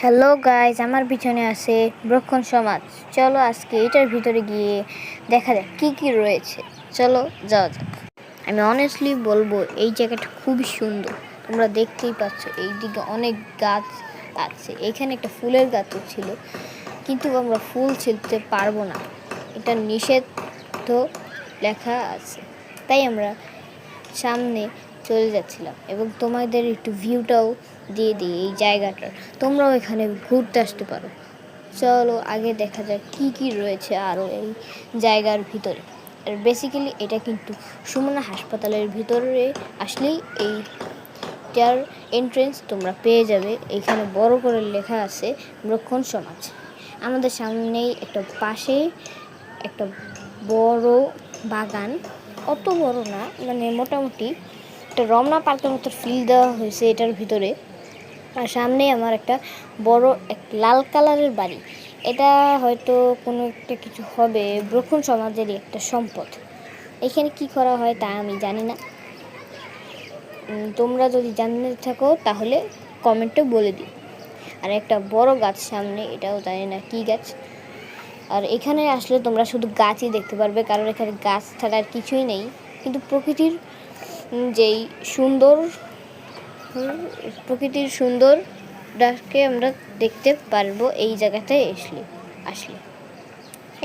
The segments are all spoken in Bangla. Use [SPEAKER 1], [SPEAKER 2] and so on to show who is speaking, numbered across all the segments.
[SPEAKER 1] হ্যালো গাইজ, আমার পিছনে আছে ব্রক্ষণ সমাজ। চলো আজকে এটার ভিতরে গিয়ে দেখা যাক কী কী রয়েছে। চলো যাওয়া যাক। আমি অনেস্টলি বলবো এই জায়গাটা খুবই সুন্দর। তোমরা দেখতেই পাচ্ছ এইদিকে অনেক গাছ আছে। এখানে একটা ফুলের গাছও ছিল, কিন্তু আমরা ফুল ছিলতে পারবো না, এটা নিষিদ্ধ লেখা আছে। তাই আমরা সামনে চলে যাচ্ছিলাম এবং তোমাদের একটু ভিউটাও দিয়ে দিই এই জায়গাটার। তোমরাও এখানে ঘুরতে আসতে পারো। চলো আগে দেখা যাক কী কী রয়েছে আরও এই জায়গার ভিতরে। আর বেসিক্যালি এটা কিন্তু সুমনা হাসপাতালের ভিতরে আসলেই এইটার এন্ট্রেন্স তোমরা পেয়ে যাবে। এখানে বড় করে লেখা আছে ব্রক্ষণ সমাজ। আমাদের সামনেই একটা পাশেই একটা বড় বাগান, অত বড় না, মানে মোটামুটি একটা রমনা পার্কের মতো ফিল দেওয়া হয়েছে এটার ভিতরে। আর সামনেই আমার একটা বড় এক লাল কালারের বাড়ি। এটা হয়তো কোনো একটা কিছু হবে, ব্রক্ষণ সমাজেরই একটা সম্পদ। এখানে কি করা হয় তা আমি জানি না, তোমরা যদি জানতে থাকো তাহলে কমেন্টে বলে দিও। আর একটা বড় গাছ সামনে, এটাও জানি না কী গাছ। আর এখানে আসলে তোমরা শুধু গাছই দেখতে পারবে, কারণ এখানে গাছ ছাড়া আর কিছুই নেই। কিন্তু যেই প্রকৃতির সুন্দরটাকে আমরা দেখতে পারবো এই জায়গাটায় আসলে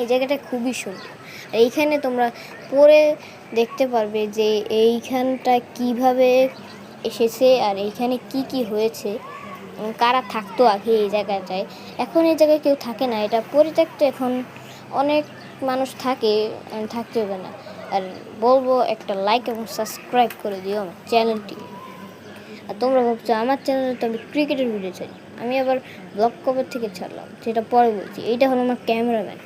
[SPEAKER 1] এই জায়গাটা খুবই সুন্দর। এইখানে তোমরা পরে দেখতে পারবে যে এইখানটা কিভাবে এসেছে আর এইখানে কি কি হয়েছে, কারা থাকতো আগে এই জায়গাটায়। এখন এই জায়গায় কেউ থাকে না, এটা পরিত্যক্ত। এখন অনেক মানুষ থাকতে হবে না। আর বলবো একটা লাইক এবং সাবস্ক্রাইব করে দিও আমার চ্যানেলটি। আর তোমরা ভাবছো আমার চ্যানেলে তো আমি ক্রিকেটের ভিডিও চাই, আমি আবার ব্লগ কভার থেকে ছাড়লাম, সেটা পরে বলছি। এইটা হলো আমার ক্যামেরাম্যান।